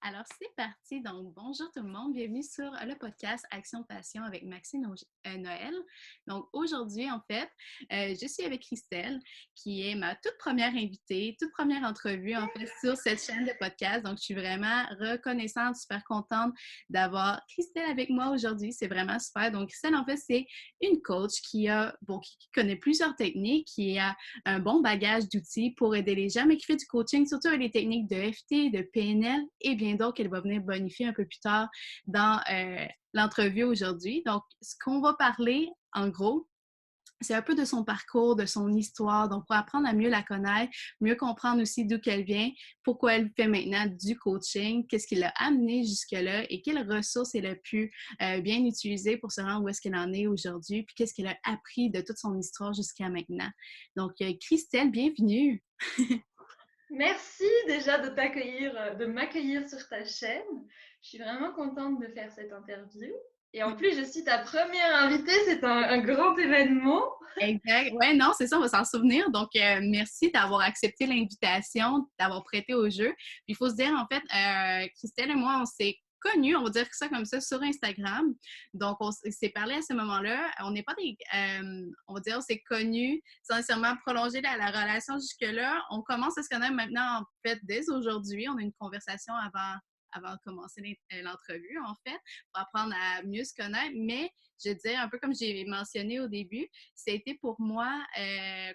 Alors, c'est parti. Donc, bonjour tout le monde. Bienvenue sur le podcast Action Passion avec Maxine Noël. Donc, aujourd'hui, en fait, je suis avec Christelle, qui est ma toute première invitée, toute première entrevue, en fait, sur cette chaîne de podcast. Donc, je suis vraiment reconnaissante, super contente d'avoir Christelle avec moi aujourd'hui. C'est vraiment super. Donc, Christelle, en fait, c'est une coach qui connaît plusieurs techniques, qui a un bon bagage d'outils pour aider les gens, mais qui fait du coaching, surtout avec les techniques de FT, de PNL et bien d'autres qu'elle va venir bonifier un peu plus tard dans l'entrevue aujourd'hui. Donc, ce qu'on va parler, en gros, c'est un peu de son parcours, de son histoire, donc pour apprendre à mieux la connaître, mieux comprendre aussi d'où qu'elle vient, pourquoi elle fait maintenant du coaching, qu'est-ce qui l'a amené jusque-là et quelles ressources elle a pu bien utiliser pour se rendre où est-ce qu'elle en est aujourd'hui, puis qu'est-ce qu'elle a appris de toute son histoire jusqu'à maintenant. Donc, Christelle, bienvenue! Merci déjà de m'accueillir sur ta chaîne. Je suis vraiment contente de faire cette interview. Et en plus, je suis ta première invitée, c'est un grand événement. Exact. Ouais, non, c'est ça, on va s'en souvenir. Donc, merci d'avoir accepté l'invitation, d'avoir prêté au jeu. Puis, il faut se dire, en fait, Christelle et moi, on s'est connus, on va dire ça comme ça, sur Instagram. Donc, on s'est parlé à ce moment-là. On n'est pas des, on va dire, on s'est connus sans nécessairement prolonger la relation jusque-là. On commence à se connaître maintenant, en fait, dès aujourd'hui. On a une conversation avant de commencer l'entrevue, en fait, pour apprendre à mieux se connaître. Mais, je veux dire, un peu comme j'ai mentionné au début, c'était pour moi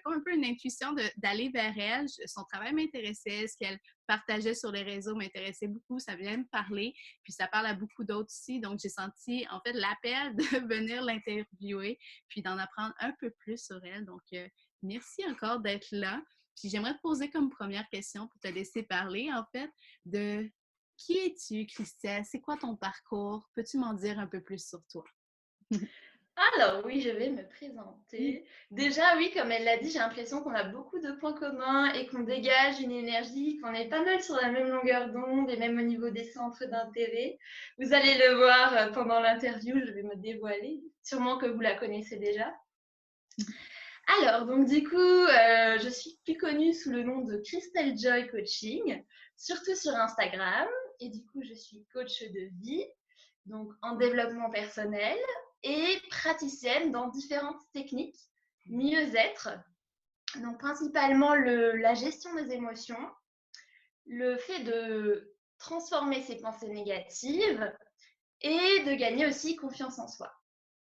comme un peu une intuition d'aller vers elle. Son travail m'intéressait, ce qu'elle partageait sur les réseaux m'intéressait beaucoup, ça venait me parler, puis ça parle à beaucoup d'autres aussi, donc j'ai senti en fait l'appel de venir l'interviewer, puis d'en apprendre un peu plus sur elle. Donc, merci encore d'être là. Puis j'aimerais te poser comme première question pour te laisser parler, en fait, de qui es-tu, Christelle? C'est quoi ton parcours? Peux-tu m'en dire un peu plus sur toi? Alors oui, je vais me présenter. Déjà, oui, comme elle l'a dit, j'ai l'impression qu'on a beaucoup de points communs et qu'on dégage une énergie, qu'on est pas mal sur la même longueur d'onde et même au niveau des centres d'intérêt. Vous allez le voir pendant l'interview, je vais me dévoiler. Sûrement que vous la connaissez déjà. Alors, donc du coup, je suis plus connue sous le nom de Christelle Joy Coaching, surtout sur Instagram. Et du coup, je suis coach de vie, donc en développement personnel et praticienne dans différentes techniques, mieux-être, donc principalement la gestion des émotions, le fait de transformer ses pensées négatives et de gagner aussi confiance en soi.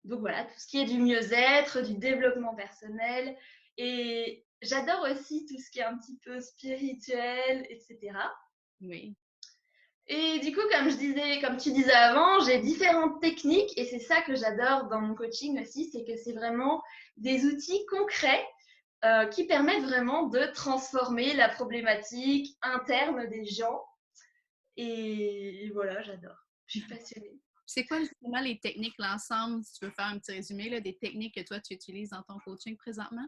Donc voilà, tout ce qui est du mieux-être, du développement personnel. Et j'adore aussi tout ce qui est un petit peu spirituel, etc. Oui. Et du coup, comme tu disais avant, j'ai différentes techniques et c'est ça que j'adore dans mon coaching aussi, c'est que c'est vraiment des outils concrets qui permettent vraiment de transformer la problématique interne des gens. Et voilà, j'adore. Je suis passionnée. C'est quoi justement les techniques, l'ensemble, si tu veux faire un petit résumé là, des techniques que toi tu utilises dans ton coaching présentement?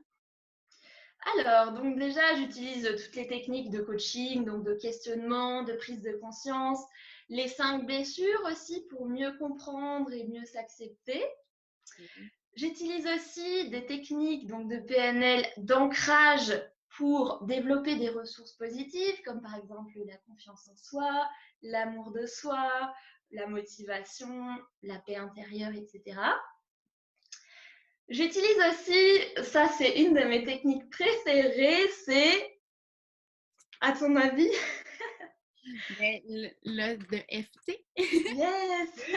Alors, donc déjà, j'utilise toutes les techniques de coaching, donc de questionnement, de prise de conscience, les 5 blessures aussi pour mieux comprendre et mieux s'accepter. Mhm. J'utilise aussi des techniques donc de PNL d'ancrage pour développer des ressources positives, comme par exemple la confiance en soi, l'amour de soi, la motivation, la paix intérieure, etc. J'utilise aussi, ça c'est une de mes techniques préférées, c'est, à ton avis? Ben, de FT. Yes!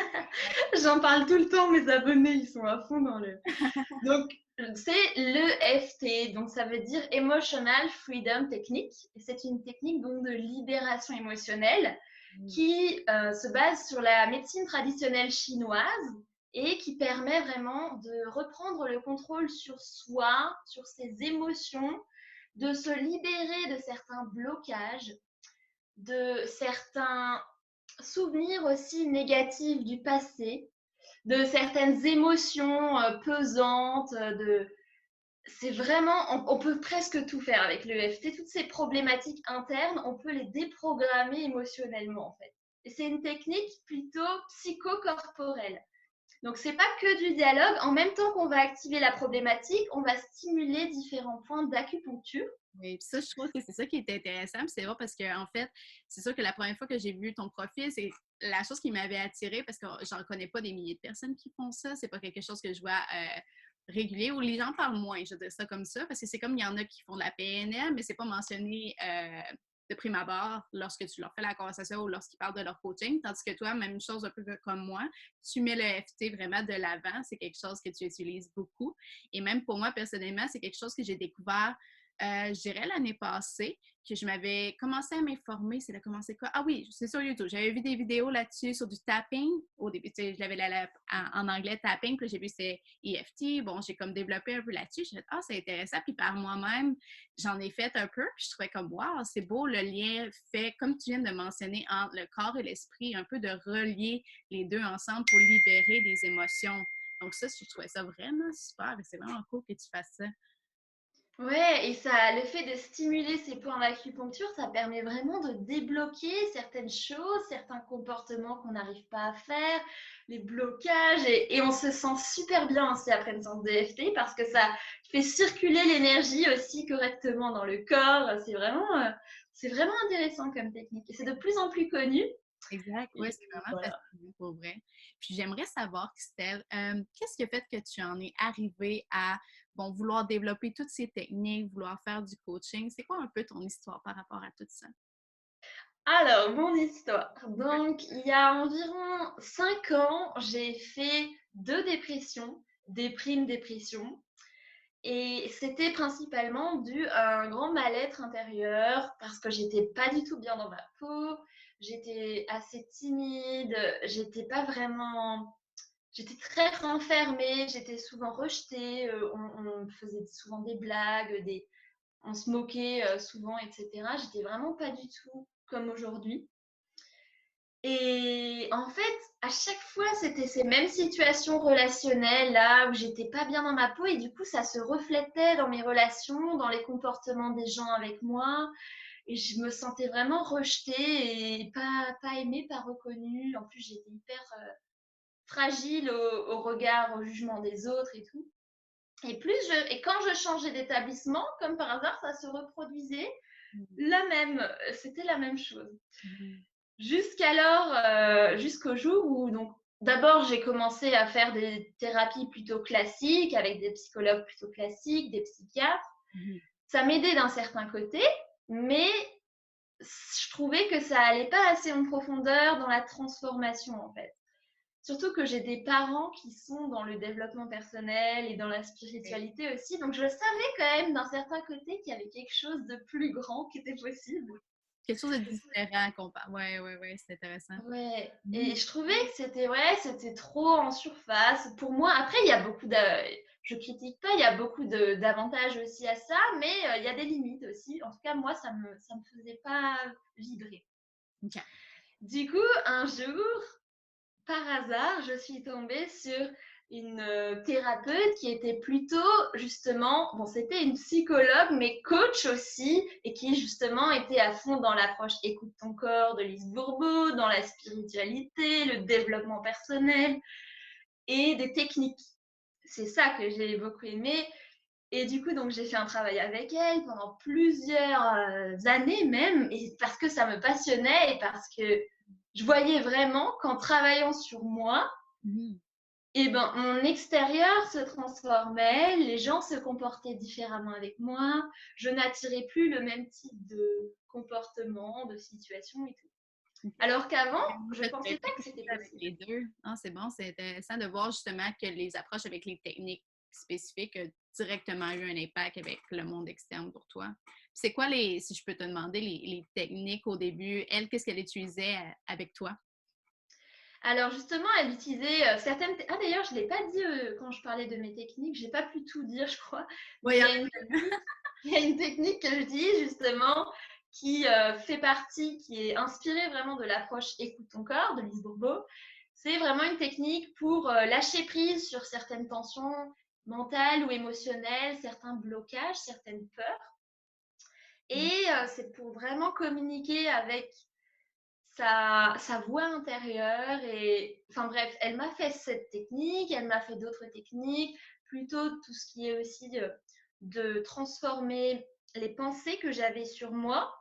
J'en parle tout le temps, mes abonnés, ils sont à fond dans le... Donc, c'est l'EFT, donc ça veut dire Emotional Freedom Technique. C'est une technique donc de libération émotionnelle qui se base sur la médecine traditionnelle chinoise et qui permet vraiment de reprendre le contrôle sur soi, sur ses émotions, de se libérer de certains blocages, de certains souvenirs aussi négatifs du passé, de certaines émotions pesantes, c'est vraiment, on peut presque tout faire avec l'EFT. Toutes ces problématiques internes, on peut les déprogrammer émotionnellement en fait. Et c'est une technique plutôt psychocorporelle. Donc, c'est pas que du dialogue. En même temps qu'on va activer la problématique, on va stimuler différents points d'acupuncture. Oui, puis ça, je trouve que c'est ça qui est intéressant. Puis c'est vrai parce que, en fait, c'est sûr que la première fois que j'ai vu ton profil, c'est la chose qui m'avait attirée parce que j'en connais pas des milliers de personnes qui font ça. C'est pas quelque chose que je vois régulier ou les gens parlent moins, je dirais ça comme ça, parce que c'est comme il y en a qui font de la PNL, mais c'est pas mentionné de prime abord lorsque tu leur fais la conversation ou lorsqu'ils parlent de leur coaching. Tandis que toi, même chose un peu comme moi, tu mets le FT vraiment de l'avant. C'est quelque chose que tu utilises beaucoup. Et même pour moi, personnellement, c'est quelque chose que j'ai découvert je dirais l'année passée, que je m'avais commencé à m'informer. C'est de commencer quoi? Ah oui, c'est sur YouTube. J'avais vu des vidéos là-dessus sur du tapping. Au début, tu sais, je l'avais en anglais tapping, puis j'ai vu c'est EFT. Bon, j'ai comme développé un peu là-dessus. J'ai dit, ah, c'est intéressant. Puis par moi-même, j'en ai fait un peu. Puis je trouvais comme, wow, c'est beau le lien fait, comme tu viens de mentionner, entre le corps et l'esprit, un peu de relier les deux ensemble pour libérer des émotions. Donc ça, je trouvais ça vraiment super et c'est vraiment cool que tu fasses ça. Ouais, et ça, le fait de stimuler ces points d'acupuncture, ça permet vraiment de débloquer certaines choses, certains comportements qu'on n'arrive pas à faire, les blocages, et on se sent super bien aussi après une séance d'EFT parce que ça fait circuler l'énergie aussi correctement dans le corps. C'est vraiment intéressant comme technique et c'est de plus en plus connu. Exact, oui, Et c'est vraiment voilà. fascinant pour vrai. Puis j'aimerais savoir, Christelle, qu'est-ce qui a fait que tu en es arrivée à bon, vouloir développer toutes ces techniques, vouloir faire du coaching? C'est quoi un peu ton histoire par rapport à tout ça? Alors, mon histoire. Ouais. Donc, il y a environ 5 ans, j'ai fait 2 dépressions, dépression. Et c'était principalement dû à un grand mal-être intérieur parce que j'étais pas du tout bien dans ma peau, j'étais assez timide, j'étais pas vraiment. J'étais très renfermée, j'étais souvent rejetée, on me faisait souvent des blagues, on se moquait souvent, etc. J'étais vraiment pas du tout comme aujourd'hui. Et en fait, à chaque fois, c'était ces mêmes situations relationnelles là où j'étais pas bien dans ma peau et du coup, ça se reflétait dans mes relations, dans les comportements des gens avec moi et je me sentais vraiment rejetée et pas aimée, pas reconnue. En plus, j'étais hyper fragile au regard, au jugement des autres et tout. Et quand je changeais d'établissement, comme par hasard, ça se reproduisait c'était la même chose. Mhm. Jusqu'au jour où, donc, d'abord, j'ai commencé à faire des thérapies plutôt classiques, avec des psychologues plutôt classiques, des psychiatres. Mhm. Ça m'aidait d'un certain côté, mais je trouvais que ça allait pas assez en profondeur dans la transformation, en fait. Surtout que j'ai des parents qui sont dans le développement personnel et dans la Ouais. spiritualité aussi, donc je savais quand même d'un certain côté qu'il y avait quelque chose de plus grand qui était possible. Quelque chose de différent qu'on parle. Oui, oui, oui, c'est intéressant. Ouais, et Mhm. je trouvais que c'était trop en surface. Pour moi, après, il y a je critique pas, il y a beaucoup d'avantages aussi à ça, mais il y a des limites aussi. En tout cas, moi, ça me faisait pas vibrer. OK. Du coup, un jour, par hasard, je suis tombée sur une thérapeute qui était plutôt justement, bon, c'était une psychologue, mais coach aussi, et qui justement était à fond dans l'approche écoute ton corps de Lise Bourbeau, dans la spiritualité, le développement personnel et des techniques. C'est ça que j'ai beaucoup aimé. Et du coup, donc j'ai fait un travail avec elle pendant plusieurs années même, et parce que ça me passionnait et parce que je voyais vraiment qu'en travaillant sur moi, Mhm. et ben, mon extérieur se transformait, les gens se comportaient différemment avec moi, je n'attirais plus le même type de comportement, de situation et tout. OK. Alors qu'avant, En je fait, pensais pas que quelque c'était chose avec possible. les deux. Ah, c'est bon, c'est intéressant de voir justement que les approches avec les techniques spécifiques ont directement eu un impact avec le monde externe pour toi. C'est quoi si je peux te demander, les techniques au début? Elle, qu'est-ce qu'elle utilisait avec toi? Alors justement, elle utilisait certaines. Ah d'ailleurs, je ne l'ai pas dit quand je parlais de mes techniques, je n'ai pas pu tout dire, je crois. Oui, Donc il y a une technique que j'utilise justement qui fait partie, qui est inspirée vraiment de l'approche Écoute ton corps de Lise Bourbeau. C'est vraiment une technique pour lâcher prise sur certaines tensions mentales ou émotionnelles, certains blocages, certaines peurs. Et c'est pour vraiment communiquer avec sa voix intérieure. Et enfin bref, elle m'a fait cette technique, elle m'a fait d'autres techniques, plutôt tout ce qui est aussi de transformer les pensées que j'avais sur moi,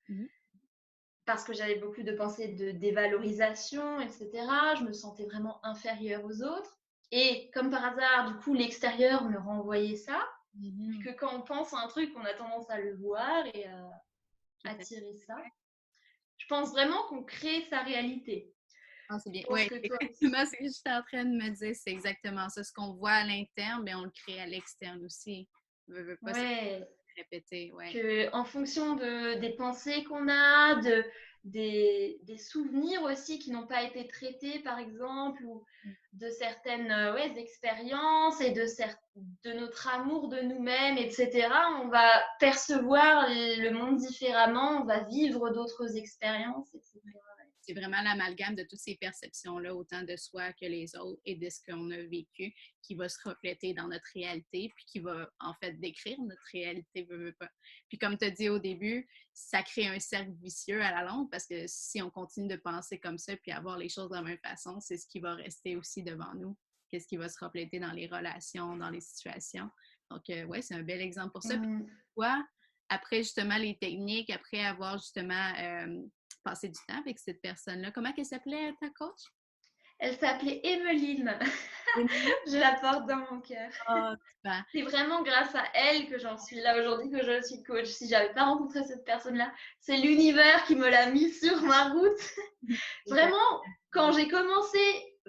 Mhm. parce que j'avais beaucoup de pensées de dévalorisation, etc. Je me sentais vraiment inférieure aux autres. Et comme par hasard, du coup, l'extérieur me renvoyait ça, vu Mhm. que quand on pense à un truc, on a tendance à le voir et à Tout à fait. attirer ça. Je pense vraiment qu'on crée sa réalité. Ah, c'est Je bien. pense Oui, que toi aussi. exactement ce que j'étais en train de me dire, c'est exactement ça. Ce qu'on voit à l'interne, mais on le crée à l'externe aussi. Veut pas se Ouais, répéter, ouais. que en fonction des pensées qu'on a, des souvenirs aussi qui n'ont pas été traités, par exemple, ou de certaines ouais, expériences et de notre amour de nous-mêmes, etc., on va percevoir le monde différemment, on va vivre d'autres expériences, etc. C'est vraiment l'amalgame de toutes ces perceptions-là, autant de soi que les autres et de ce qu'on a vécu, qui va se refléter dans notre réalité, puis qui va en fait décrire notre réalité, veut pas. Puis comme tu as dit au début, ça crée un cercle vicieux à la longue parce que si on continue de penser comme ça puis avoir les choses de la même façon, c'est ce qui va rester aussi devant nous, qu'est-ce qui va se refléter dans les relations, dans les situations. Donc, ouais, c'est un bel exemple pour ça. Puis, Mm. toi, après justement les techniques, après avoir justement passer du temps avec cette personne-là. Comment elle s'appelait, ta coach? Elle s'appelait Emeline. Émilie? Je la porte dans mon cœur. Ah, super. C'est vraiment grâce à elle que j'en suis là aujourd'hui, que je suis coach. Si j'avais pas rencontré cette personne-là, c'est l'univers qui me l'a mis sur ma route. Tout à Vraiment, quand fait. j'ai commencé,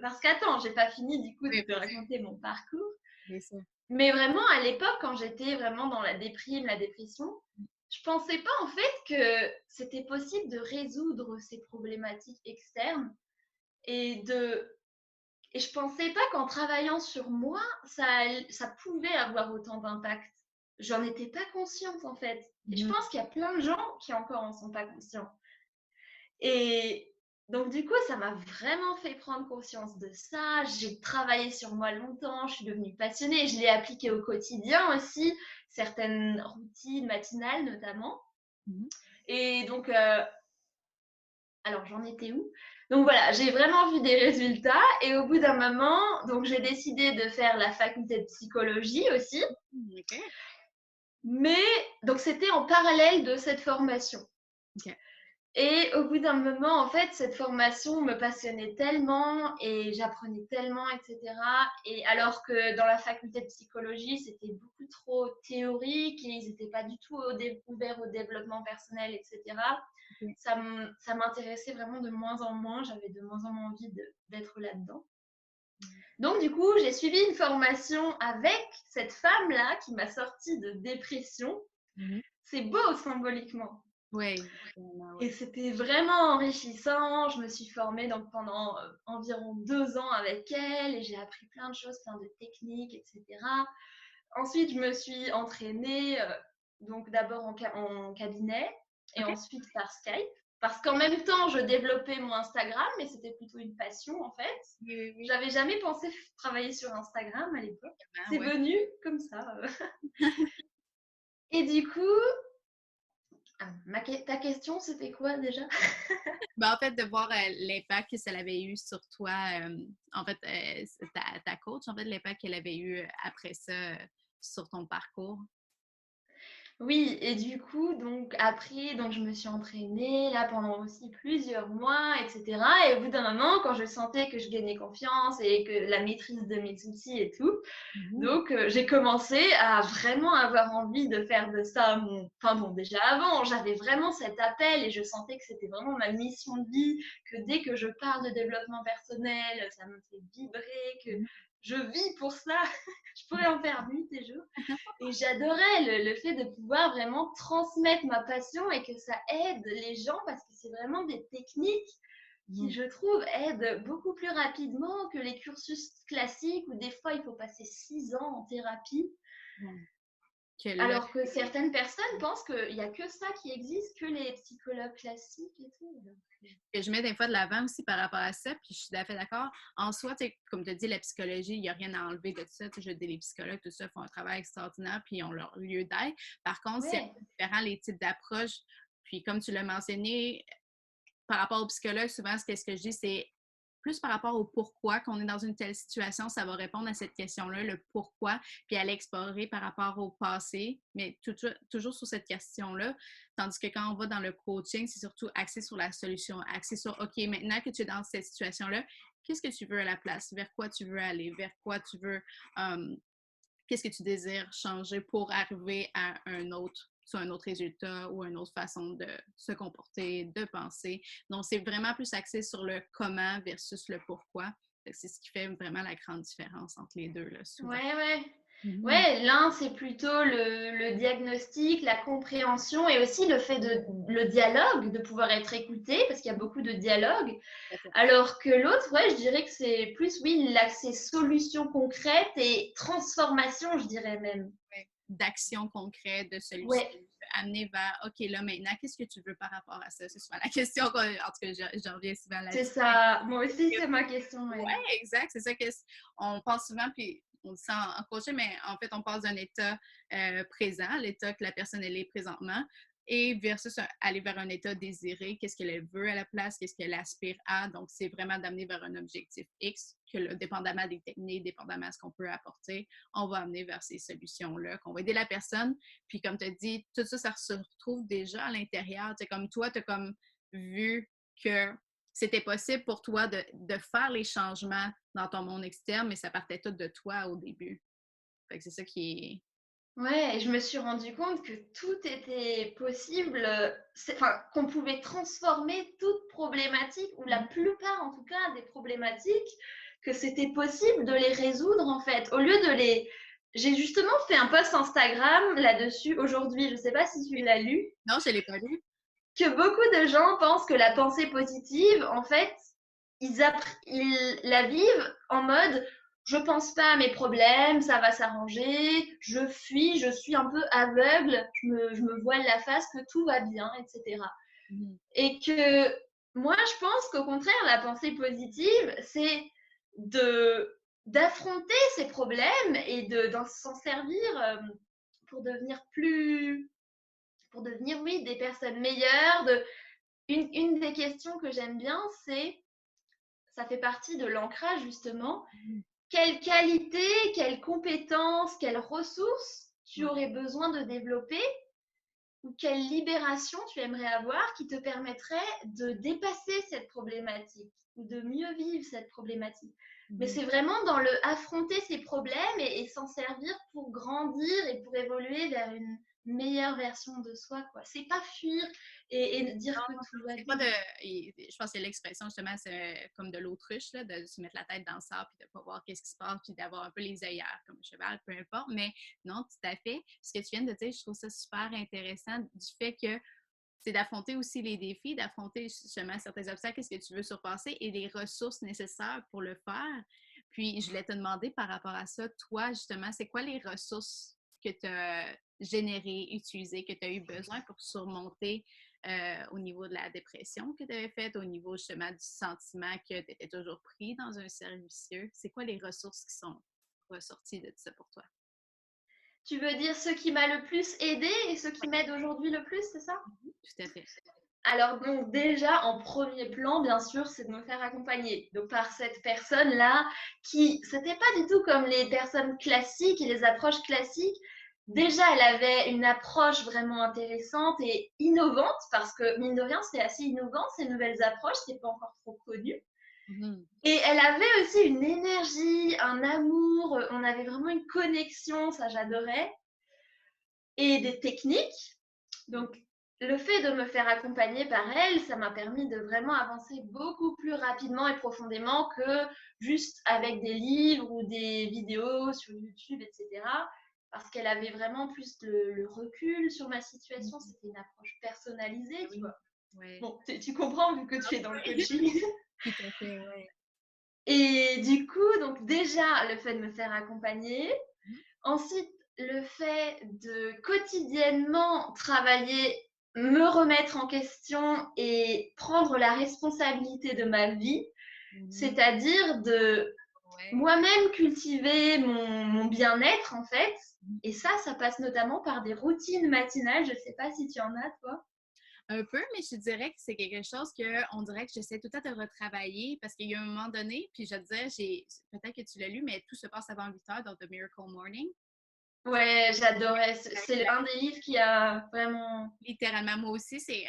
parce qu'attends, j'ai pas fini du coup de Oui, te raconter mon parcours, c'est ça. mais vraiment à l'époque, quand j'étais vraiment dans la déprime, la dépression, je pensais pas en fait que c'était possible de résoudre ces problématiques externes et de et je pensais pas qu'en travaillant sur moi, ça pouvait avoir autant d'impact. J'en étais pas consciente en fait. Et je Mhm. pense qu'il y a plein de gens qui encore en sont pas conscients. Et donc du coup, ça m'a vraiment fait prendre conscience de ça. J'ai travaillé sur moi longtemps, je suis devenue passionnée. Je l'ai appliqué au quotidien aussi, certaines routines matinales notamment. Mhm. Et donc, alors j'en étais où? Donc voilà, j'ai vraiment vu des résultats et au bout d'un moment, donc j'ai décidé de faire la faculté de psychologie aussi, OK. mais donc c'était en parallèle de cette formation. OK. Et au bout d'un moment, en fait, cette formation me passionnait tellement et j'apprenais tellement, etc. Et alors que dans la faculté de psychologie, c'était beaucoup trop théorique et ils n'étaient pas du tout ouverts au développement personnel, etc. OK. Ça m'intéressait vraiment de moins en moins. J'avais de moins en moins envie d'être là-dedans. Donc, du coup, j'ai suivi une formation avec cette femme-là qui m'a sortie de dépression. Mhm. C'est beau symboliquement. Oui, vraiment, Et oui. c'était vraiment enrichissant. Je me suis formée donc pendant environ 2 ans avec elle et j'ai appris plein de choses, plein de techniques, etc. Ensuite, je me suis entraînée donc d'abord en cabinet et OK. ensuite par Skype. Parce qu'en même temps, je développais mon Instagram, mais c'était plutôt une passion en fait. Oui, oui, oui. J'avais jamais pensé travailler sur Instagram à l'époque. Vraiment, C'est ouais. venu comme ça. Et du coup, ta question, c'était quoi déjà? Ben, en fait, de voir l'impact que ça avait eu sur toi, en fait, ta coach, en fait, l'impact qu'elle avait eu après ça sur ton parcours. Oui, et du coup, donc après, donc je me suis entraînée là pendant aussi plusieurs mois, etc. Et au bout d'un moment, quand je sentais que je gagnais confiance et que la maîtrise de mes outils et tout, Mhm. donc j'ai commencé à vraiment avoir envie de faire de ça Enfin bon, déjà avant, j'avais vraiment cet appel et je sentais que c'était vraiment ma mission de vie, que dès que je parle de développement personnel, ça me fait vibrer, que Mhm. je vis pour ça. Je pourrais en faire nuit et jour. Et j'adorais le fait de pouvoir vraiment transmettre ma passion et que ça aide les gens parce que c'est vraiment des techniques qui, Mhm. je trouve, aident beaucoup plus rapidement que les cursus classiques où des fois il faut passer 6 ans en thérapie. Ouais. Que là, Alors que certaines personnes pensent qu'il n'y a que ça qui existe, que les psychologues classiques et tout. que je mets des fois de l'avant aussi par rapport à ça, puis je suis tout à fait d'accord. En soi, comme tu as dit, la psychologie, il n'y a rien à enlever de ça. Je dis, les psychologues, tout ça, font un travail extraordinaire, puis ils ont leur lieu d'être. Par contre, c'est Ouais. différent les types d'approches. Puis comme tu l'as mentionné, par rapport au psychologue, souvent, ce que je dis, c'est plus par rapport au pourquoi qu'on est dans une telle situation, ça va répondre à cette question-là, le pourquoi, puis à l'explorer par rapport au passé, mais toujours sur cette question-là. Tandis que quand on va dans le coaching, c'est surtout axé sur la solution, axé sur, OK, maintenant que tu es dans cette situation-là, qu'est-ce que tu veux à la place? Vers quoi tu veux aller? Vers quoi tu veux... qu'est-ce que tu désires changer pour arriver à un autre, soit un autre résultat ou une autre façon de se comporter, de penser. Donc, c'est vraiment plus axé sur le comment versus le pourquoi. C'est ce qui fait vraiment la grande différence entre les deux, là, souvent. Ouais. Mhm. Ouais, l'un, c'est plutôt le diagnostic, la compréhension et aussi le fait le dialogue, de pouvoir être écouté, parce qu'il y a beaucoup de dialogue. Alors que l'autre, ouais, je dirais que c'est plus, oui, l'accès solution concrète et transformation, je dirais même. Ouais. D'action concrète, de solution, Ouais, amener vers, OK, là, maintenant, qu'est-ce que tu veux par rapport à ça? C'est souvent la question, en tout cas, je reviens souvent c'est là-dessus. ça. Moi aussi, c'est ma question. Ouais. Ouais, exact. C'est ça on pense souvent, puis on dit ça en coaching, mais en fait, on passe d'un état présent, l'état que la personne elle est présentement, et versus aller vers un état désiré, qu'est-ce qu'elle veut à la place, qu'est-ce qu'elle aspire à. Donc, c'est vraiment d'amener vers un objectif X, que dépendamment des techniques, dépendamment de ce qu'on peut apporter, on va amener vers ces solutions-là, qu'on va aider la personne. Puis, comme tu as dit, tout ça, ça se retrouve déjà à l'intérieur. Tu sais, comme toi, tu as comme vu que c'était possible pour toi de faire les changements dans ton monde externe, mais ça partait tout de toi au début. Fait que c'est ça qui est... Ouais, et je me suis rendu compte que tout était possible, enfin, qu'on pouvait transformer toute problématique, ou la plupart en tout cas des problématiques, que c'était possible de les résoudre en fait. Au lieu de les... J'ai justement fait un post Instagram là-dessus aujourd'hui, je ne sais pas si tu l'as lu, Non, je ne l'ai pas lu. que beaucoup de gens pensent que la pensée positive, en fait, ils la vivent en mode je pense pas à mes problèmes, ça va s'arranger, je fuis, je suis un peu aveugle, je me voile la face que tout va bien, etc. Mhm. Et que moi, je pense qu'au contraire, la pensée positive, c'est d'affronter ces problèmes et d'en s'en servir pour devenir pour devenir, oui, des personnes meilleures. Une des questions que j'aime bien, c'est, ça fait partie de l'ancrage justement, quelles qualités, quelles compétences, quelles ressources tu Ouais. aurais besoin de développer ou quelle libération tu aimerais avoir qui te permettrait de dépasser cette problématique ou de mieux vivre cette problématique. Mais c'est vraiment dans le affronter ces problèmes et s'en servir pour grandir et pour évoluer vers une meilleure version de soi, quoi. C'est pas fuir et dire que tout va C'est pas bien. de. Je pense que l'expression, justement, c'est comme de l'autruche, là, de se mettre la tête dans le sable puis de pas voir qu'est-ce qui se passe puis d'avoir un peu les œillères comme un cheval, peu importe. Mais non, tout à fait. Ce que tu viens de dire, je trouve ça super intéressant du fait que c'est d'affronter aussi les défis, d'affronter justement certains obstacles, qu'est-ce que tu veux surpasser et les ressources nécessaires pour le faire. Puis, je voulais te demander par rapport à ça, toi, justement, c'est quoi les ressources que tu as générées, utilisées, que tu as eu besoin pour surmonter au niveau de la dépression que tu avais faite, au niveau justement du sentiment que tu étais toujours pris dans un cercle vicieux? C'est quoi les ressources qui sont ressorties de ça pour toi? Tu veux dire ce qui m'a le plus aidé et ce qui m'aide aujourd'hui le plus, c'est ça? Tout à fait. Alors donc déjà, en premier plan, bien sûr, c'est de me faire accompagner donc, par cette personne-là qui, c'était pas du tout comme les personnes classiques et les approches classiques. Déjà, elle avait une approche vraiment intéressante et innovante parce que, mine de rien, c'est assez innovant, ces nouvelles approches, c'est pas encore trop connu. Mm-hmm. Et elle avait aussi une énergie, un amour, on avait vraiment une connexion, ça j'adorais, et des techniques. Donc, le fait de me faire accompagner par elle, ça m'a permis de vraiment avancer beaucoup plus rapidement et profondément que juste avec des livres ou des vidéos sur YouTube, etc. Parce qu'elle avait vraiment plus le recul sur ma situation. C'était une approche personnalisée, tu Oui. vois. Ouais. Bon, tu comprends vu que tu es dans le coaching. Tout à fait, oui. Et du coup, donc déjà, le fait de me faire accompagner. Ensuite, le fait de quotidiennement travailler, me remettre en question et prendre la responsabilité de ma vie, c'est-à-dire de Ouais. moi-même cultiver mon bien-être en fait. Et ça passe notamment par des routines matinales. Je ne sais pas si tu en as, toi. Un peu, mais je te dirais que c'est quelque chose qu'on dirait que j'essaie tout le temps de retravailler parce qu'il y a un moment donné, puis je te dirais, peut-être que tu l'as lu, mais tout se passe avant 8 heures dans The Miracle Morning. Ouais, j'adorais. C'est un des livres qui a vraiment… Littéralement, moi aussi, c'est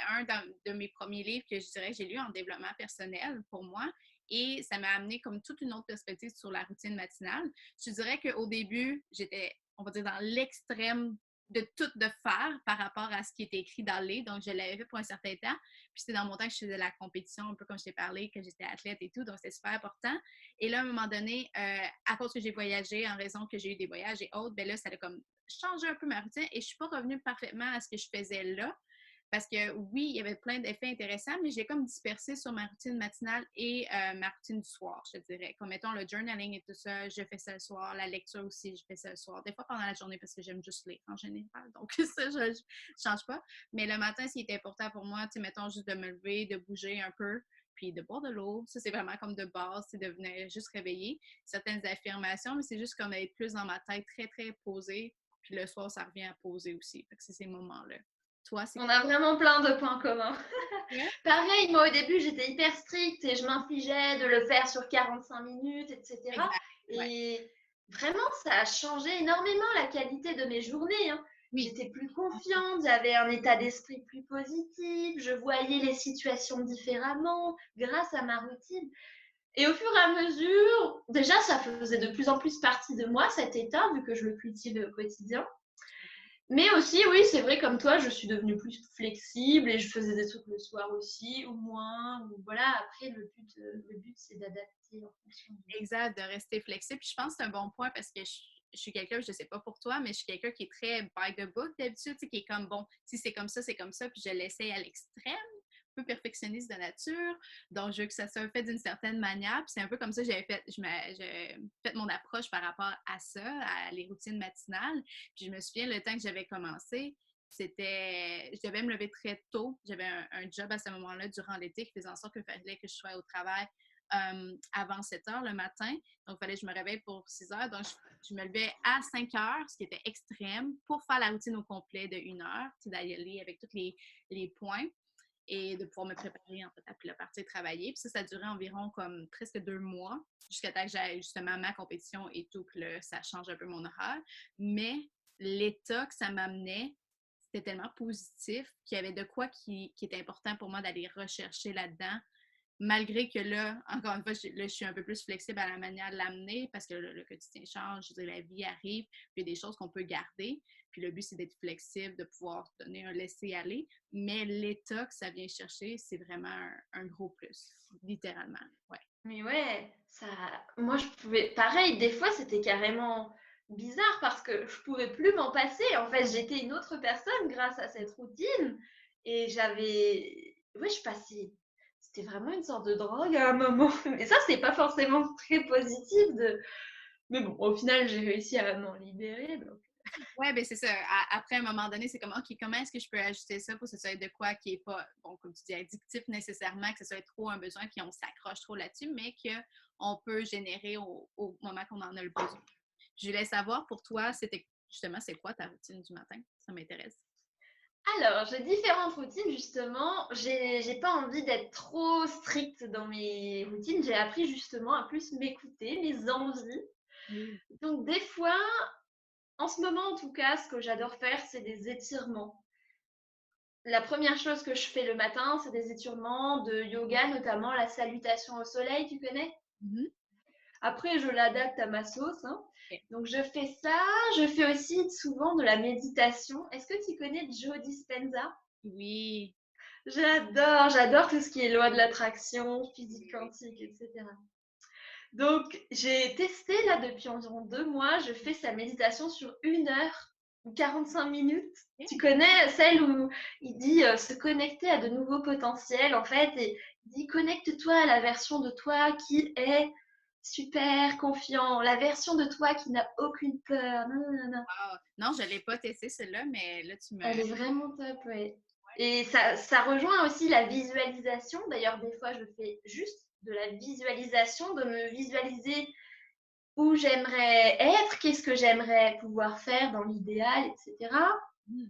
de mes premiers livres que je dirais que j'ai lu en développement personnel pour moi. Et ça m'a amené comme toute une autre perspective sur la routine matinale. Je dirais qu'au début, j'étais, on va dire, dans l'extrême de tout de faire par rapport à ce qui était écrit dans le livre. Donc, je l'avais fait pour un certain temps. Puis, c'était dans mon temps que je faisais de la compétition, un peu comme je t'ai parlé, que j'étais athlète et tout. Donc, c'était super important. Et là, à un moment donné, à cause que j'ai voyagé, en raison que j'ai eu des voyages et autres, ben là, ça a comme changé un peu ma routine et je suis pas revenue parfaitement à ce que je faisais là. Parce que oui, il y avait plein d'effets intéressants, mais j'ai comme dispersé sur ma routine matinale et ma routine du soir, je te dirais. Comme mettons le journaling et tout ça, je fais ça le soir. La lecture aussi, je fais ça le soir. Des fois pendant la journée parce que j'aime juste lire en général. Donc ça, je change pas. Mais le matin, ce qui est important pour moi, tu sais, mettons juste de me lever, de bouger un peu, puis de boire de l'eau. Ça, c'est vraiment comme de base, c'est de venir juste réveiller. Certaines affirmations, mais c'est juste comme être plus dans ma tête, très, très posée. Puis le soir, ça revient à poser aussi. Fait que c'est ces moments-là. Toi, c'est On quoi? a vraiment plein de points communs. Ouais. Pareil, moi au début, j'étais hyper stricte et je m'infligeais de le faire sur 45 minutes, etc. Exact. Ouais. Et vraiment, ça a changé énormément la qualité de mes journées, hein. Oui. J'étais plus confiante, j'avais un état d'esprit plus positif, je voyais les situations différemment grâce à ma routine. Et au fur et à mesure, déjà, ça faisait de plus en plus partie de moi, cet état, vu que je le cultive au quotidien. Mais aussi, oui, c'est vrai, comme toi, je suis devenue plus flexible et je faisais des trucs le soir aussi, ou moins. Ou voilà, après, le but c'est d'adapter en fonction de… Exact, de rester flexible. Puis je pense que c'est un bon point parce que je suis quelqu'un, je ne sais pas pour toi, mais je suis quelqu'un qui est très by the book d'habitude, tu sais, qui est comme bon, si c'est comme ça, c'est comme ça, puis je l'essaye à l'extrême, un peu perfectionniste de nature. Donc, je veux que ça soit fait d'une certaine manière. Puis c'est un peu comme ça que j'ai fait mon approche par rapport à ça, à les routines matinales. Puis je me souviens, le temps que j'avais commencé, je devais me lever très tôt. J'avais un job à ce moment-là durant l'été qui faisait en sorte qu'il fallait que je sois au travail avant 7 heures le matin. Donc, il fallait que je me réveille pour 6 heures. Donc, je me levais à 5 heures, ce qui était extrême, pour faire la routine au complet de 1 heure, d'aller avec tous les points et de pouvoir me préparer en fait à la partie travailler. Puis ça durait environ comme presque 2 mois jusqu'à temps que j'aille justement ma compétition et tout. Puis là, ça change un peu mon horaire. Mais l'état que ça m'amenait, c'était tellement positif qu'il y avait de quoi qui était important pour moi d'aller rechercher là-dedans malgré que là, encore une fois, je suis un peu plus flexible à la manière de l'amener parce que le quotidien change, je veux dire, la vie arrive, puis il y a des choses qu'on peut garder. Puis le but, c'est d'être flexible, de pouvoir donner un laisser-aller. Mais l'état que ça vient chercher, c'est vraiment un gros plus, littéralement. Ouais. Mais ouais, ça… moi je pouvais… Pareil, des fois c'était carrément bizarre parce que je pouvais plus m'en passer. En fait, j'étais une autre personne grâce à cette routine. Et j'avais… Oui, je passais… C'était vraiment une sorte de drogue à un moment. Mais ça, c'est pas forcément très positif de… Mais bon, au final, j'ai réussi à m'en libérer. Donc… Ouais, ben c'est ça. Après un moment donné, c'est comme, OK, comment est-ce que je peux ajuster ça pour que ce soit de quoi qui n'est pas, bon, comme tu dis, addictif nécessairement, que ce soit trop un besoin, puis on s'accroche trop là-dessus, mais qu'on peut générer au moment qu'on en a le besoin. Je voulais savoir pour toi, c'était justement, c'est quoi ta routine du matin? Ça m'intéresse. Alors, j'ai différentes routines justement. J'ai pas envie d'être trop stricte dans mes routines. J'ai appris justement à plus m'écouter, mes envies. Oui. Donc, des fois, en ce moment en tout cas, ce que j'adore faire, c'est des étirements. La première chose que je fais le matin, c'est des étirements de yoga, notamment la salutation au soleil, tu connais? Mhm. Après, je l'adapte à ma sauce, hein. Ok. Donc, je fais ça. Je fais aussi souvent de la méditation. Est-ce que tu connais Joe Dispenza? Oui. J'adore tout ce qui est loi de l'attraction, physique quantique, etc. Donc, j'ai testé là depuis environ 2 mois. Je fais sa méditation sur 1 heure ou 45 minutes. Ok. Tu connais celle où il dit se connecter à de nouveaux potentiels, en fait, et il dit connecte-toi à la version de toi qui est super confiant, la version de toi qui n'a aucune peur. Non, non, non, non. Ah, non, je ne l'ai pas testé celle-là, mais là, tu me. Elle est vraiment top, ouais. Et ça rejoint aussi la visualisation. D'ailleurs, des fois, je fais juste de la visualisation, de me visualiser où j'aimerais être, qu'est-ce que j'aimerais pouvoir faire dans l'idéal, etc. Hmm.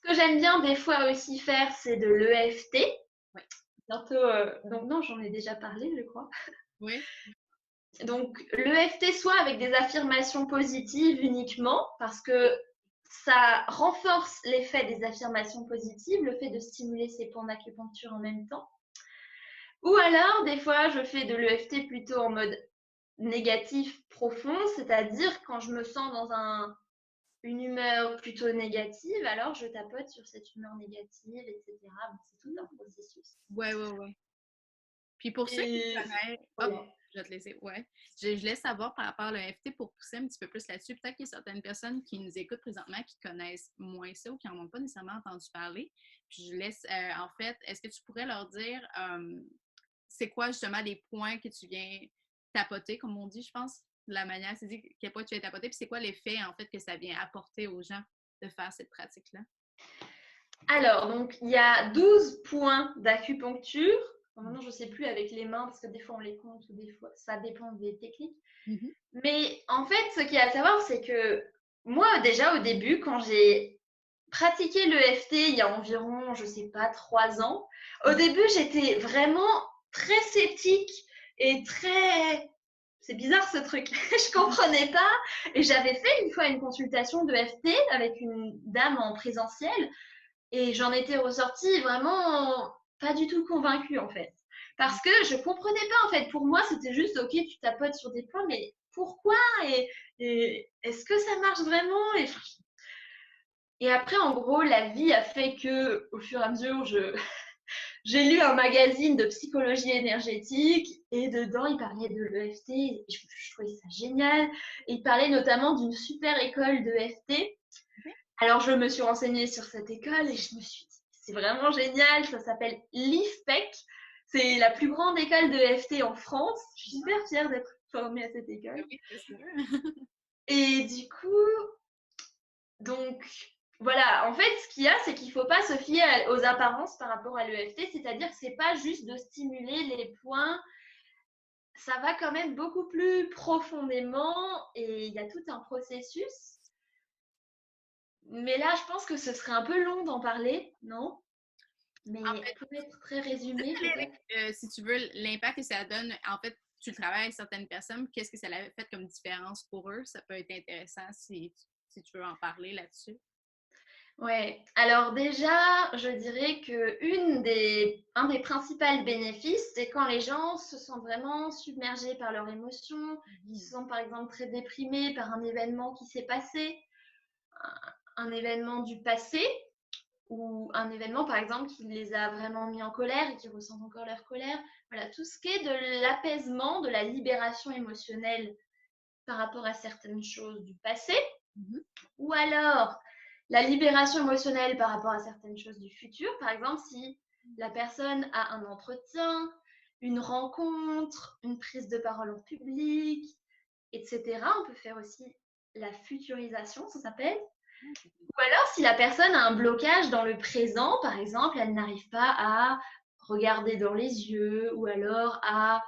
Ce que j'aime bien des fois aussi faire, c'est de l'EFT. Oui. Bientôt, donc non, j'en ai déjà parlé, je crois. Oui. Donc, l'EFT, soit avec des affirmations positives uniquement, parce que ça renforce l'effet des affirmations positives, le fait de stimuler ces points d'acupuncture en même temps. Ou alors, des fois, je fais de l'EFT plutôt en mode négatif profond, c'est-à-dire quand je me sens dans une humeur plutôt négative, alors je tapote sur cette humeur négative, etc. Bon, c'est tout un processus. Ouais, ouais, ouais. Puis pour ceux qui Et connaissent, hop, voilà. je vais te laisser, ouais. Je laisse savoir par rapport à l'EFT pour pousser un petit peu plus là-dessus. Peut-être qu'il y a certaines personnes qui nous écoutent présentement qui connaissent moins ça ou qui n'en ont pas nécessairement entendu parler. Puis je laisse, en fait, est-ce que tu pourrais leur dire c'est quoi justement les points que tu viens tapoter, comme on dit, je pense, de la manière, c'est dit quel point tu viens tapoter, puis c'est quoi l'effet en fait que ça vient apporter aux gens de faire cette pratique-là? Alors, donc, il y a 12 points d'acupuncture. Maintenant, je ne sais plus avec les mains, parce que des fois, on les compte ou des fois, ça dépend des techniques. Mm-hmm. Mais en fait, ce qu'il y a à savoir, c'est que moi, déjà, au début, quand j'ai pratiqué l'EFT il y a environ, je ne sais pas, 3 ans, au début, j'étais vraiment très sceptique et très... C'est bizarre ce truc, je comprenais pas. Et j'avais fait une fois une consultation d'EFT avec une dame en présentiel. Et j'en étais ressortie vraiment pas du tout convaincue en fait. Parce que je comprenais pas en fait. Pour moi, c'était juste ok, tu tapotes sur des points, mais pourquoi et est-ce que ça marche vraiment et après, en gros, la vie a fait que, au fur et à mesure, j'ai lu un magazine de psychologie énergétique et dedans, il parlait de l'EFT. Je trouvais ça génial. Et il parlait notamment d'une super école d'EFT. Alors, je me suis renseignée sur cette école et je me suis dit, c'est vraiment génial, ça s'appelle l'IFPEC. C'est la plus grande école de FT en France. Je suis super fière d'être formée à cette école. Oui, c'est sûr. Et du coup, donc, voilà, en fait, ce qu'il y a, c'est qu'il ne faut pas se fier aux apparences par rapport à l'EFT, c'est-à-dire que ce n'est pas juste de stimuler les points, ça va quand même beaucoup plus profondément et il y a tout un processus. Mais là, je pense que ce serait un peu long d'en parler, non? Mais En fait, peut-être très résumé, peut-être. si tu veux, l'impact que ça donne, en fait, tu le travailles avec certaines personnes, qu'est-ce que ça a fait comme différence pour eux? Ça peut être intéressant si tu veux en parler là-dessus. Ouais. Alors déjà, je dirais que un des principaux bénéfices, c'est quand les gens se sentent vraiment submergés par leurs émotions, qui se sentent par exemple très déprimés par un événement qui s'est passé, un événement du passé, ou un événement par exemple qui les a vraiment mis en colère et qui ressentent encore leur colère. Voilà, tout ce qui est de l'apaisement, de la libération émotionnelle par rapport à certaines choses du passé, ou alors la libération émotionnelle par rapport à certaines choses du futur. Par exemple, si la personne a un entretien, une rencontre, une prise de parole en public, etc. On peut faire aussi la futurisation, ça s'appelle. Ou alors, si la personne a un blocage dans le présent, par exemple, elle n'arrive pas à regarder dans les yeux ou alors à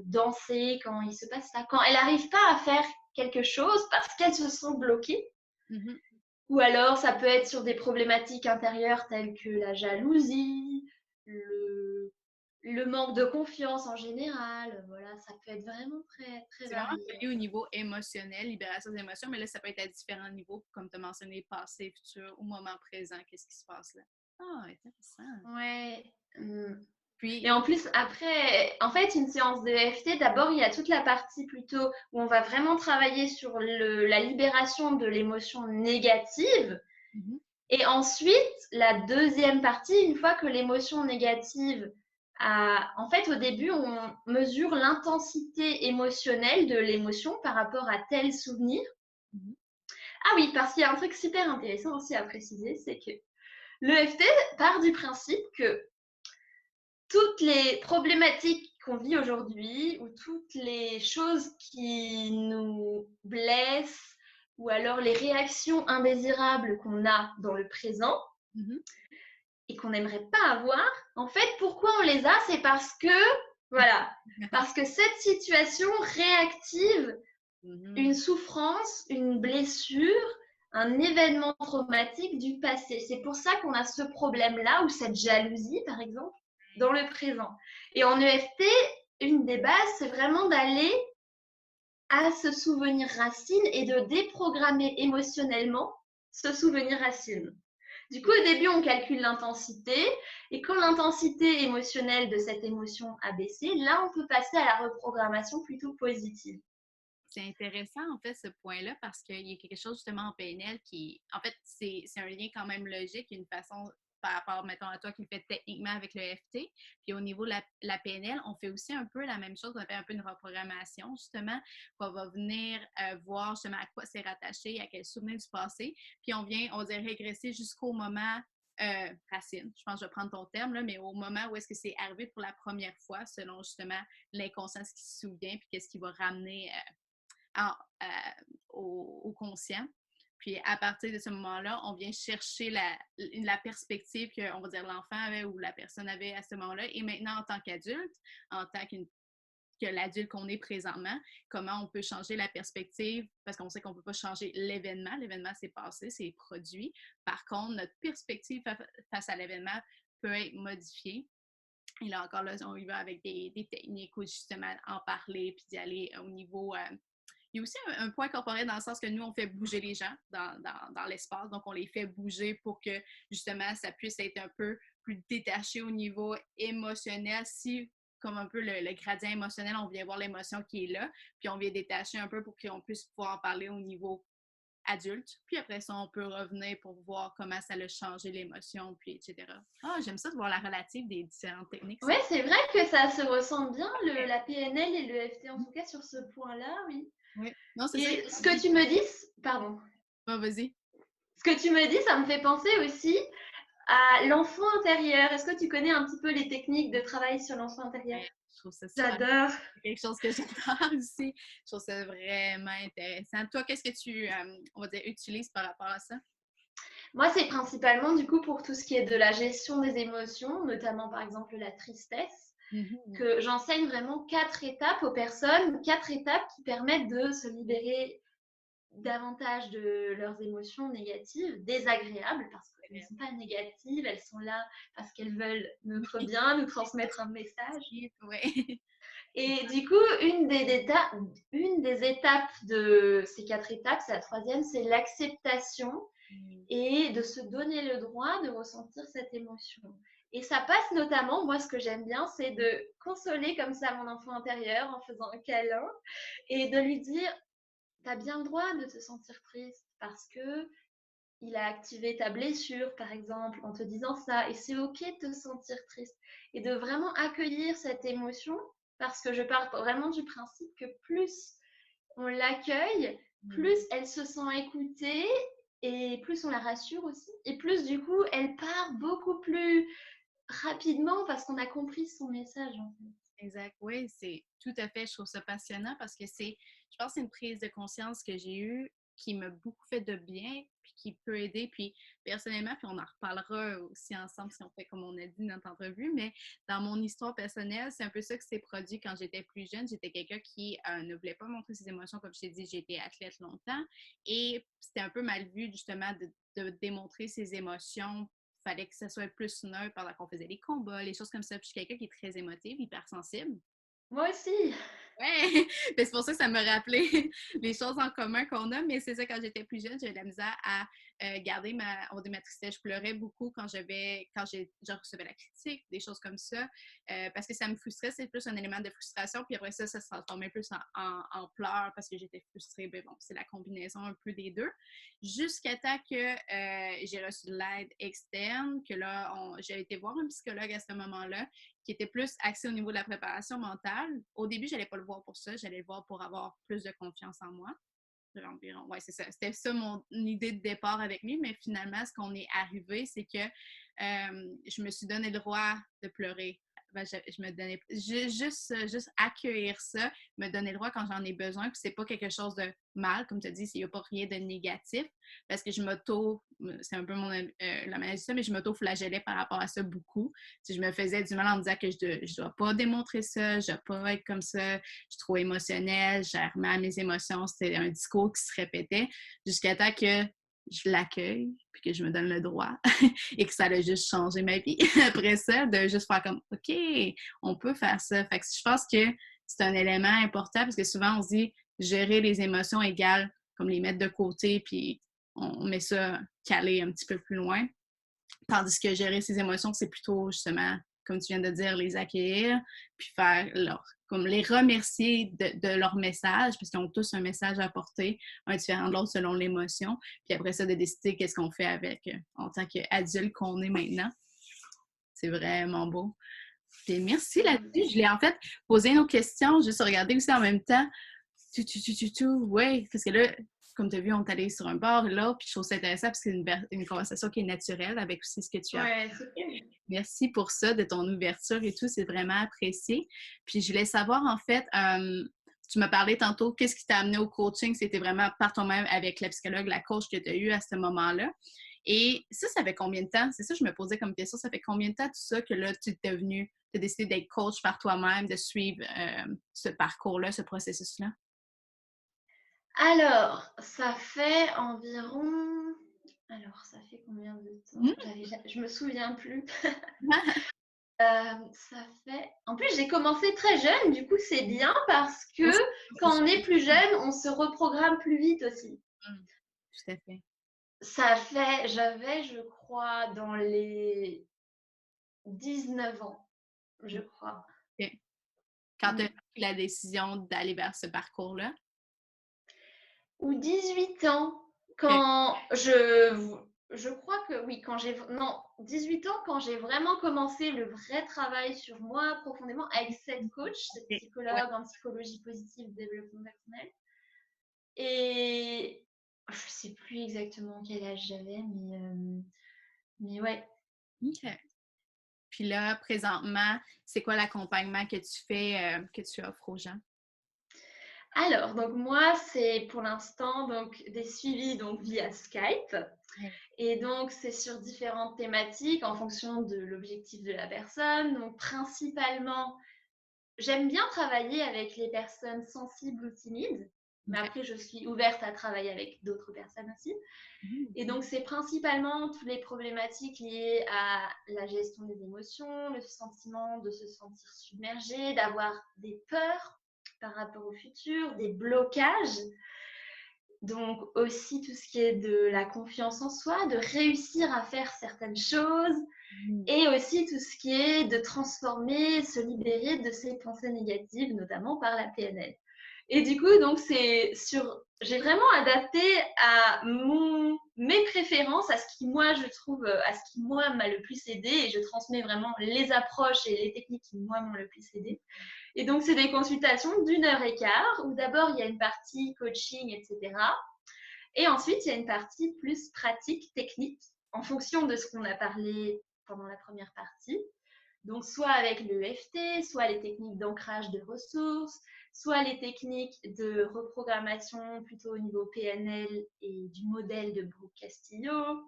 danser quand il se passe ça, quand elle n'arrive pas à faire quelque chose parce qu'elles se sont bloquées. Mm-hmm. Ou alors, ça peut être sur des problématiques intérieures telles que la jalousie, le manque de confiance en général. Voilà, ça peut être vraiment très, très C'est vraiment varié. relié au niveau émotionnel, libération des émotions, mais là, ça peut être à différents niveaux, comme tu as mentionné, passé, futur, au moment présent, qu'est-ce qui se passe là? Ah, intéressant. Ouais. Et Puis, en plus, après, en fait, une séance de EFT, d'abord, il y a toute la partie plutôt où on va vraiment travailler sur la libération de l'émotion négative. Et ensuite, la deuxième partie, une fois que l'émotion négative a... En fait, au début, on mesure l'intensité émotionnelle de l'émotion par rapport à tel souvenir. Ah oui, parce qu'il y a un truc super intéressant aussi à préciser, c'est que l'EFT part du principe que toutes les problématiques qu'on vit aujourd'hui ou toutes les choses qui nous blessent ou alors les réactions indésirables qu'on a dans le présent et qu'on n'aimerait pas avoir, en fait, pourquoi on les a? C'est parce que, voilà, parce que cette situation réactive une souffrance, une blessure un événement traumatique du passé. C'est pour ça qu'on a ce problème-là, ou cette jalousie, par exemple, dans le présent. Et en EFT, une des bases, c'est vraiment d'aller à ce souvenir racine et de déprogrammer émotionnellement ce souvenir racine. Du coup, au début, on calcule l'intensité, et quand l'intensité émotionnelle de cette émotion a baissé, là, on peut passer à la reprogrammation plutôt positive. C'est intéressant, en fait, ce point-là, parce qu'il y a quelque chose, justement, en PNL qui, en fait, c'est un lien quand même logique, une façon par rapport, mettons, à toi qui le fais techniquement avec le FT. Puis au niveau de la PNL, on fait aussi un peu la même chose, on fait un peu une reprogrammation, justement, qu'on va venir voir, justement, à quoi c'est rattaché, à quel souvenir du passé. Puis on vient, on va dire, régresser jusqu'au moment racine. Je pense que je vais prendre ton terme, là, mais au moment où est-ce que c'est arrivé pour la première fois, selon, justement, l'inconscient, ce qui se souvient, puis qu'est-ce qui va ramener en, au conscient. Puis à partir de ce moment-là, on vient chercher la perspective que, on va dire, l'enfant avait ou la personne avait à ce moment-là. Et maintenant, en tant qu'adulte, en tant que l'adulte qu'on est présentement, comment on peut changer la perspective, parce qu'on sait qu'on ne peut pas changer l'événement. L'événement, c'est passé, c'est produit. Par contre, notre perspective face à l'événement peut être modifiée. Et là encore, là, on y va avec des techniques où justement en parler, puis d'y aller au niveau il y a aussi un point corporel dans le sens que nous, on fait bouger les gens dans l'espace. Donc, on les fait bouger pour que, justement, ça puisse être un peu plus détaché au niveau émotionnel. Si, comme un peu le gradient émotionnel, on vient voir l'émotion qui est là, puis on vient détacher un peu pour qu'on puisse pouvoir en parler au niveau adulte. Puis après ça, on peut revenir pour voir comment ça a changé l'émotion, puis etc. Ah, j'aime ça de voir la relative des différentes techniques. Oui, c'est vrai que ça se ressent bien, la PNL et le FT, en tout cas sur ce point-là, oui. Oui. Non, c'est ça. Et ce que tu me dis, pardon, Ah, vas-y. ce que tu me dis, ça me fait penser aussi à l'enfant intérieur. Est-ce que tu connais un petit peu les techniques de travail sur l'enfant intérieur? Je trouve ça super. J'adore. C'est quelque chose que j'adore aussi. Je trouve ça vraiment intéressant. Toi, qu'est-ce que tu, on va dire, utilises par rapport à ça? Moi, c'est principalement du coup pour tout ce qui est de la gestion des émotions, notamment par exemple la tristesse, Mhm. que j'enseigne vraiment 4 étapes aux personnes, 4 étapes qui permettent de se libérer davantage de leurs émotions négatives, désagréables, parce qu'elles ne sont pas négatives, elles sont là parce qu'elles veulent notre bien, nous transmettre un message. Oui. Et du coup, une des étapes de ces 4 étapes, c'est la troisième, c'est l'acceptation et de se donner le droit de ressentir cette émotion. Et ça passe notamment, moi ce que j'aime bien, c'est de consoler comme ça mon enfant intérieur en faisant un câlin et de lui dire, t'as bien le droit de te sentir triste parce que il a activé ta blessure, par exemple, en te disant ça, et c'est ok de te sentir triste et de vraiment accueillir cette émotion parce que je pars vraiment du principe que plus on l'accueille, plus elle se sent écoutée et plus on la rassure aussi. Et plus du coup, elle part beaucoup plus rapidement parce qu'on a compris son message en fait. Exact. Oui, c'est tout à fait. Je trouve ça passionnant parce que je pense que c'est une prise de conscience que j'ai eue qui m'a beaucoup fait de bien, puis qui peut aider. Puis personnellement, puis on en reparlera aussi ensemble si on fait comme on a dit dans notre entrevue, mais dans mon histoire personnelle, c'est un peu ça qui s'est produit quand j'étais plus jeune. J'étais quelqu'un qui ne voulait pas montrer ses émotions. Comme je t'ai dit, j'ai été athlète longtemps et c'était un peu mal vu justement de démontrer ses émotions. Fallait que ça soit plus neutre pendant qu'on faisait des combats, les choses comme ça. Puis je suis quelqu'un qui est très émotive, hypersensible. Moi aussi. Ouais! C'est pour ça que ça me rappelait les choses en commun qu'on a, mais c'est ça, quand j'étais plus jeune, j'avais de la misère à garder ma tristesse. Je pleurais beaucoup quand je recevais la critique, des choses comme ça, parce que ça me frustrait, c'est plus un élément de frustration, puis après ça se transformait plus en pleurs parce que j'étais frustrée. Mais bon, c'est la combinaison un peu des deux. Jusqu'à temps que j'ai reçu de l'aide externe, que là, j'ai été voir un psychologue à ce moment-là, qui était plus axé au niveau de la préparation mentale. Au début, je n'allais pas le voir pour ça, j'allais le voir pour avoir plus de confiance en moi. Ouais, c'est ça. C'était ça mon idée de départ avec lui, mais finalement, ce qu'on est arrivé, c'est que je me suis donné le droit de pleurer. Ben, je me donnais juste accueillir ça, me donner le droit quand j'en ai besoin, puis c'est pas quelque chose de mal, comme tu as dit, il n'y a pas rien de négatif, parce que c'est un peu la maladie de ça, mais je m'auto-flagellais par rapport à ça beaucoup. Si je me faisais du mal en me disant que je dois pas démontrer ça, je dois pas être comme ça, je suis trop émotionnelle, je gère mal mes émotions, c'était un discours qui se répétait jusqu'à temps que je l'accueille, puis que je me donne le droit et que ça a juste changé ma vie. Après ça, de juste faire comme, OK, on peut faire ça. Fait que je pense que c'est un élément important parce que souvent, on se dit gérer les émotions égale comme les mettre de côté, puis on met ça calé un petit peu plus loin. Tandis que gérer ses émotions, c'est plutôt justement, comme tu viens de dire, les accueillir, puis faire comme les remercier de leur message, parce qu'ils ont tous un message à porter, un différent de l'autre selon l'émotion. Puis après ça, de décider qu'est-ce qu'on fait avec en tant qu'adulte qu'on est maintenant. C'est vraiment beau. Puis merci là-dessus. Je l'ai en fait posé nos questions, juste regarder aussi en même temps. Oui, parce que là, comme tu as vu, on est allé sur un bar là, puis je trouve ça intéressant parce que c'est une conversation qui est naturelle avec aussi ce que tu as. Ouais, c'est cool. Merci pour ça, de ton ouverture et tout, c'est vraiment apprécié. Puis je voulais savoir en fait, tu m'as parlé tantôt, qu'est-ce qui t'a amené au coaching? C'était vraiment par toi-même avec la psychologue, la coach que tu as eue à ce moment-là. Et ça fait combien de temps? C'est ça que je me posais comme question. Ça fait combien de temps tout ça que là, tu es devenu, tu as décidé d'être coach par toi-même, de suivre ce parcours-là, ce processus-là? Alors, ça fait environ... Alors, ça fait combien de temps? Je me souviens plus. Ça fait... En plus, j'ai commencé très jeune, du coup, c'est bien parce que quand on est plus jeune, on se reprogramme plus vite aussi. Tout à fait. Ça fait, j'avais, je crois, dans les 19 ans, je crois. Okay. Quand tu as pris la décision d'aller vers ce parcours-là? Ou 18 ans, Okay. quand je crois que oui, quand j'ai... Non, 18 ans, quand j'ai vraiment commencé le vrai travail sur moi profondément avec cette coach, cette psychologue en psychologie positive, développement personnel. Et je ne sais plus exactement quel âge j'avais, mais ouais. OK. Puis là, présentement, c'est quoi l'accompagnement que tu fais, que tu offres aux gens? Alors, donc moi, c'est pour l'instant donc des suivis donc via Skype. Et donc, c'est sur différentes thématiques en fonction de l'objectif de la personne. Donc, principalement, j'aime bien travailler avec les personnes sensibles ou timides. Mais après, je suis ouverte à travailler avec d'autres personnes aussi. Et donc, c'est principalement toutes les problématiques liées à la gestion des émotions, le sentiment de se sentir submergé, d'avoir des peurs par rapport au futur, des blocages. Donc aussi tout ce qui est de la confiance en soi, de réussir à faire certaines choses et aussi tout ce qui est de transformer, se libérer de ses pensées négatives, notamment par la PNL. Et du coup, donc j'ai vraiment adapté à mes préférences, à ce qui moi je trouve, à ce qui moi m'a le plus aidé, et je transmets vraiment les approches et les techniques qui moi m'ont le plus aidé. Et donc, c'est des consultations d'1 heure et quart où d'abord, il y a une partie coaching, etc. Et ensuite, il y a une partie plus pratique, technique, en fonction de ce qu'on a parlé pendant la première partie. Donc, soit avec le EFT, soit les techniques d'ancrage de ressources, soit les techniques de reprogrammation plutôt au niveau PNL et du modèle de Brooke Castillo,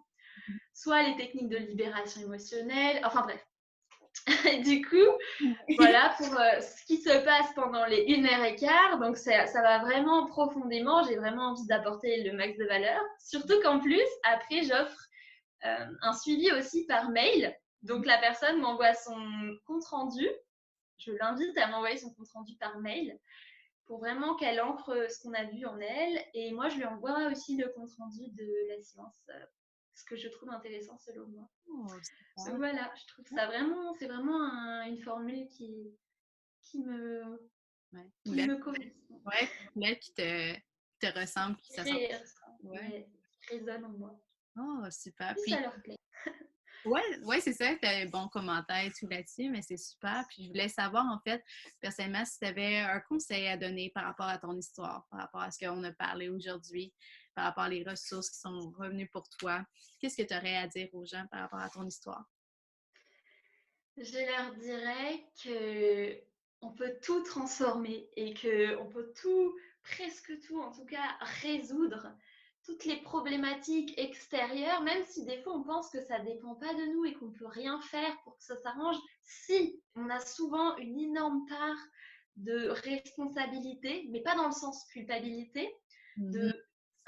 soit les techniques de libération émotionnelle. Enfin bref. Du coup, voilà pour ce qui se passe pendant les 1 heure et quart. Donc, ça va vraiment profondément. J'ai vraiment envie d'apporter le max de valeur. Surtout qu'en plus, après, j'offre un suivi aussi par mail. Donc, la personne m'envoie son compte-rendu. Je l'invite à m'envoyer son compte-rendu par mail pour vraiment qu'elle ancre ce qu'on a vu en elle. Et moi, je lui envoie aussi le compte-rendu de la séance, ce que je trouve intéressant selon moi. Donc voilà, je trouve ça vraiment, c'est vraiment une formule qui me correspond. Ouais, qui te ressemble, qui ça sent. Ouais, qui résonne en moi. Oh, super. Si ça leur plaît. Ouais, c'est ça, tu as un bon commentaire et tout là-dessus, mais c'est super. Puis je voulais savoir, en fait, personnellement, si tu avais un conseil à donner par rapport à ton histoire, par rapport à ce qu'on a parlé aujourd'hui, par rapport aux ressources qui sont revenues pour toi. Qu'est-ce que tu aurais à dire aux gens par rapport à ton histoire? Je leur dirais que on peut tout transformer et que on peut tout, presque tout en tout cas, résoudre toutes les problématiques extérieures, même si des fois on pense que ça dépend pas de nous et qu'on peut rien faire pour que ça s'arrange. Si, on a souvent une énorme part de responsabilité, mais pas dans le sens culpabilité, de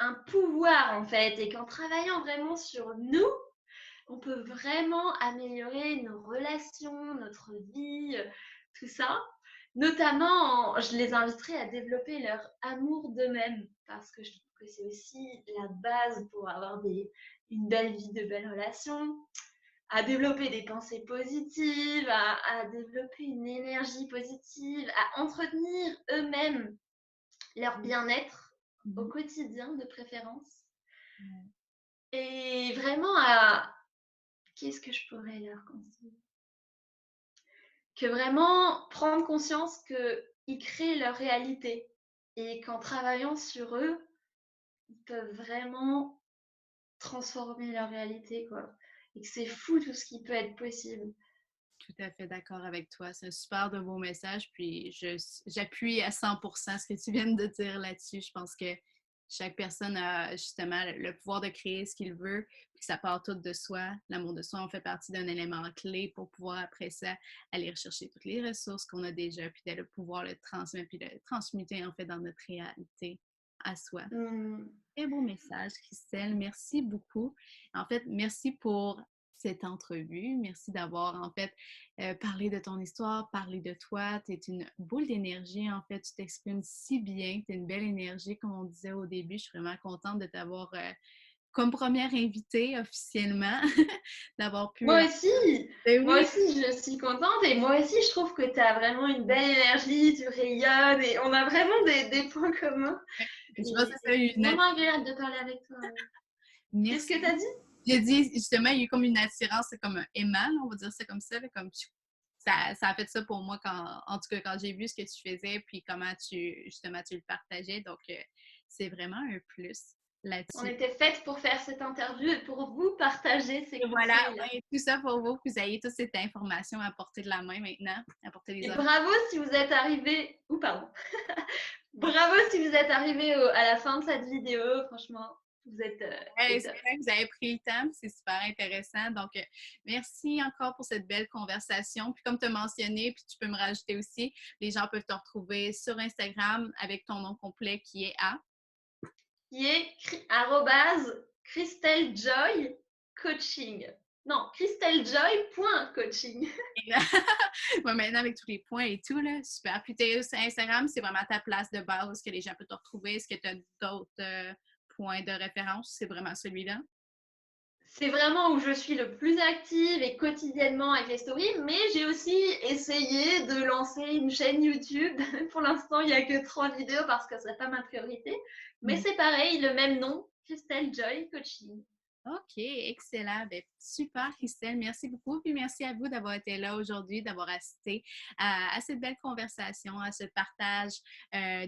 un pouvoir en fait, et qu'en travaillant vraiment sur nous, on peut vraiment améliorer nos relations, notre vie, tout ça. Notamment, je les inviterai à développer leur amour d'eux-mêmes, parce que je trouve que c'est aussi la base pour avoir une belle vie, de belles relations, à développer des pensées positives, à développer une énergie positive, à entretenir eux-mêmes leur bien-être au quotidien de préférence. Et vraiment qu'est-ce que je pourrais leur conseiller? Que vraiment prendre conscience qu'ils créent leur réalité et qu'en travaillant sur eux, ils peuvent vraiment transformer leur réalité, quoi. Et que c'est fou tout ce qui peut être possible. Tout à fait d'accord avec toi. C'est un super de beau message. Puis j'appuie à 100% ce que tu viens de dire là-dessus. Je pense que chaque personne a justement le pouvoir de créer ce qu'il veut, puis que ça part tout de soi. L'amour de soi en fait partie d'un élément clé pour pouvoir après ça aller rechercher toutes les ressources qu'on a déjà, puis de pouvoir le transmettre, puis le transmuter en fait dans notre réalité à soi. Très beau message, Christelle. Merci beaucoup. En fait, merci pour cette entrevue. Merci d'avoir, en fait, parlé de ton histoire, parlé de toi. Tu es une boule d'énergie, en fait. Tu t'exprimes si bien. Tu as une belle énergie, comme on disait au début. Je suis vraiment contente de t'avoir comme première invitée officiellement, d'avoir pu... Moi aussi, Ben moi oui, aussi, je suis contente, et moi aussi, je trouve que tu as vraiment une belle énergie, tu rayonnes, et on a vraiment des points communs. je pense que Et ça a eu c'est vraiment agréable de parler avec toi. Qu'est-ce Merci. que tu as dit? J'ai dit, justement, il y a eu comme une attirance, c'est comme un aimant, on va dire ça comme ça, là, comme ça a fait ça pour moi en tout cas, quand j'ai vu ce que tu faisais, puis comment justement, tu le partageais. Donc, c'est vraiment un plus On là-dessus. était faites pour faire cette interview et pour vous partager ces Et voilà, conseils-là. ouais, tout ça pour vous, que vous ayez toute cette information à portée de la main maintenant, à portée des Et oreilles. bravo si vous êtes arrivé, ou pardon, bravo si vous êtes arrivé à la fin de cette vidéo, franchement, vous êtes Ouais, les c'est tops. vrai que vous avez pris le temps, c'est super intéressant. Donc, merci encore pour cette belle conversation. Puis, comme tu as mentionné, puis tu peux me rajouter aussi, les gens peuvent te retrouver sur Instagram avec ton nom complet qui est à. Qui est @ChrystelleJoy Coaching. Non, ChrystelleJoy.coaching. Ouais, maintenant, avec tous les points et tout, là, super. Puis, sur Instagram, c'est vraiment ta place de base que les gens peuvent te retrouver. Est-ce que tu as d'autres points de référence? C'est vraiment celui-là? C'est vraiment où je suis le plus active et quotidiennement avec les stories, mais j'ai aussi essayé de lancer une chaîne YouTube. Pour l'instant, il n'y a que 3 vidéos parce que ce n'est pas ma priorité. Mais c'est pareil, le même nom, Christelle Joy Coaching. OK, excellent. Ben, super, Christelle. Merci beaucoup. Puis merci à vous d'avoir été là aujourd'hui, d'avoir assisté à cette belle conversation, à ce partage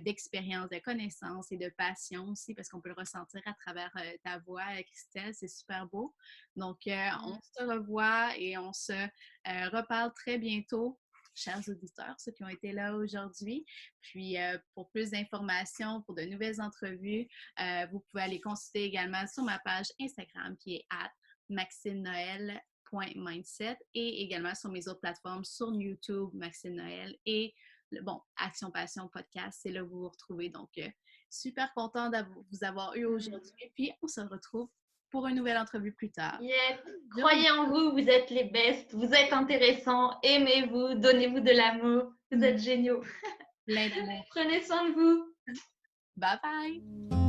d'expériences, de connaissances et de passion aussi, parce qu'on peut le ressentir à travers ta voix, Christelle. C'est super beau. Donc, on se revoit et on se reparle très bientôt, chers auditeurs, ceux qui ont été là aujourd'hui. Puis, pour plus d'informations, pour de nouvelles entrevues, vous pouvez aller consulter également sur ma page Instagram qui est @maximenoel.mindset et également sur mes autres plateformes sur YouTube, Maxime Noël et Action Passion Podcast, c'est là où vous vous retrouvez. Donc, super content de vous avoir eu aujourd'hui. Puis, on se retrouve pour une nouvelle entrevue plus tard. Yep. Croyez en vous, vous êtes les bestes, vous êtes intéressants, aimez-vous, donnez-vous de l'amour, vous êtes géniaux. Plein d'amour. Prenez soin de vous. Bye bye!